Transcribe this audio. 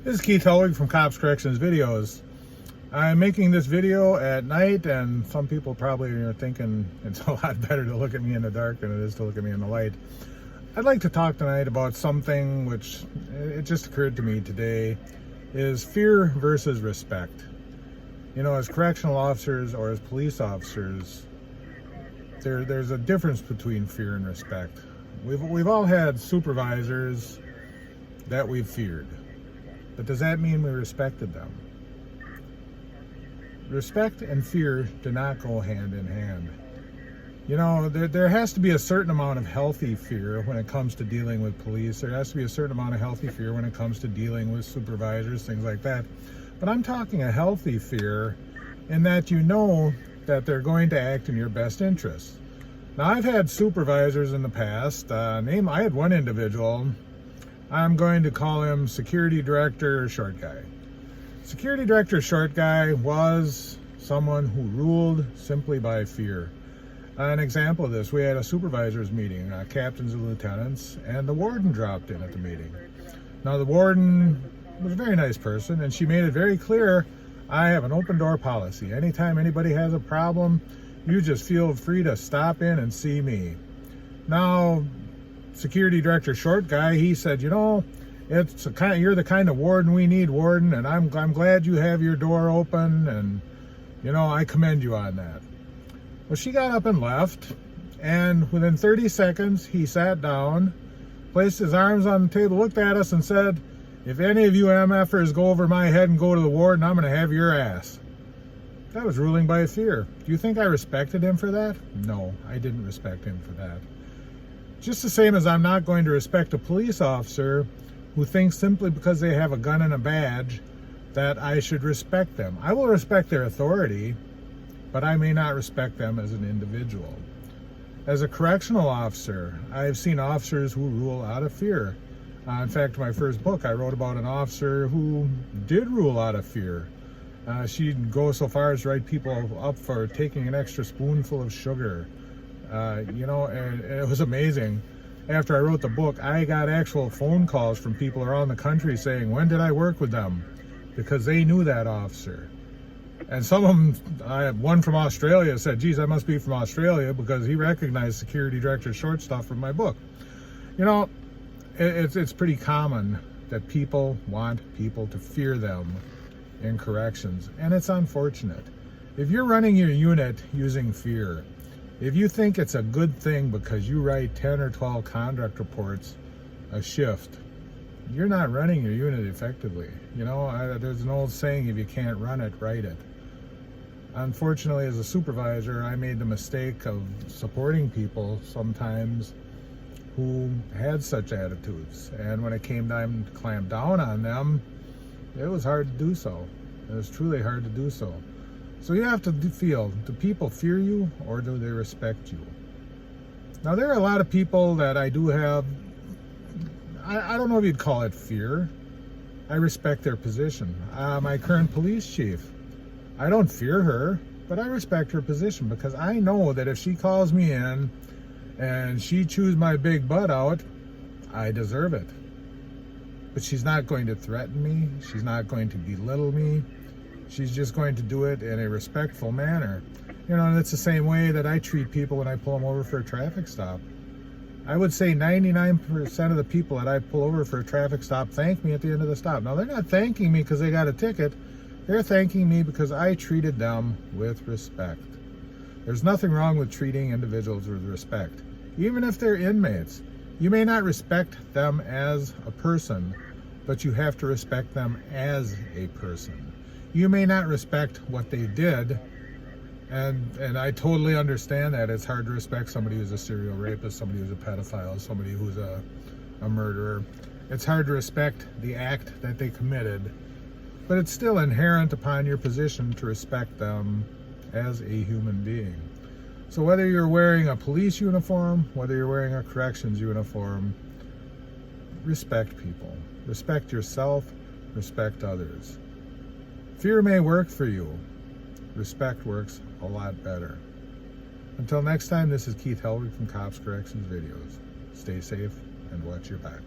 This is Keith Helwig from Cops Corrections Videos. I'm making this video at night, and some people probably are thinking it's a lot better to look at me in the dark than it is to look at me in the light. I'd like to talk tonight about something which it just occurred to me today, is fear versus respect. You know, as correctional officers or as police officers, there's a difference between fear and respect. We've all had supervisors that we've feared. But does that mean we respected them? Respect and fear do not go hand in hand. You know, there has to be a certain amount of healthy fear when it comes to dealing with police. There has to be a certain amount of healthy fear when it comes to dealing with supervisors, things like that. But I'm talking a healthy fear in that you know that they're going to act in your best interest. Now, I've had supervisors in the past. I had one individual. I'm going to call him Security Director Short Guy. Security Director Short Guy was someone who ruled simply by fear. An example of this, we had a supervisors meeting, captains and lieutenants, and the warden dropped in at the meeting. Now, the warden was a very nice person, and she made it very clear, I have an open door policy. Anytime anybody has a problem, you just feel free to stop in and see me. Now, Security Director Short Guy, he said, you know, you're the kind of warden we need, warden, and I'm glad you have your door open, and you know, I commend you on that. Well, she got up and left, and within 30 seconds, he sat down, placed his arms on the table, looked at us, and said, if any of you MFers go over my head and go to the warden, I'm going to have your ass. That was ruling by fear. Do you think I respected him for that? No, I didn't respect him for that. Just the same as I'm not going to respect a police officer who thinks simply because they have a gun and a badge that I should respect them. I will respect their authority, but I may not respect them as an individual. As a correctional officer, I've seen officers who rule out of fear. In fact, my first book, I wrote about an officer who did rule out of fear. She'd go so far as to write people up for taking an extra spoonful of sugar. You know, and it was amazing. After I wrote the book, I got actual phone calls from people around the country saying, when did I work with them? Because they knew that officer. And some of them, one from Australia said, geez, I must be from Australia because he recognized Security Director Short stuff from my book. You know, it's pretty common that people want people to fear them in corrections. And it's unfortunate. If you're running your unit using fear, if you think it's a good thing because you write 10 or 12 conduct reports a shift, you're not running your unit effectively. You know, there's an old saying, if you can't run it, write it. Unfortunately, as a supervisor, I made the mistake of supporting people sometimes who had such attitudes. And when it came time to clamp down on them, it was hard to do so. It was truly hard to do so. So you have to feel, do people fear you or do they respect you? Now, there are a lot of people that I do have, I don't know if you'd call it fear. I respect their position. My current police chief, I don't fear her, but I respect her position because I know that if she calls me in and she chews my big butt out, I deserve it. But she's not going to threaten me. She's not going to belittle me. She's just going to do it in a respectful manner. You know, and it's the same way that I treat people when I pull them over for a traffic stop. I would say 99% of the people that I pull over for a traffic stop thank me at the end of the stop. Now, they're not thanking me because they got a ticket. They're thanking me because I treated them with respect. There's nothing wrong with treating individuals with respect. Even if they're inmates, you may not respect them as a person, but you have to respect them as a person. You may not respect what they did, and I totally understand that. It's hard to respect somebody who's a serial rapist, somebody who's a pedophile, somebody who's a murderer. It's hard to respect the act that they committed, but it's still inherent upon your position to respect them as a human being. So whether you're wearing a police uniform, whether you're wearing a corrections uniform, respect people. Respect yourself, respect others. Fear may work for you. Respect works a lot better. Until next time, this is Keith Helwig from Cops Corrections Videos. Stay safe and watch your back.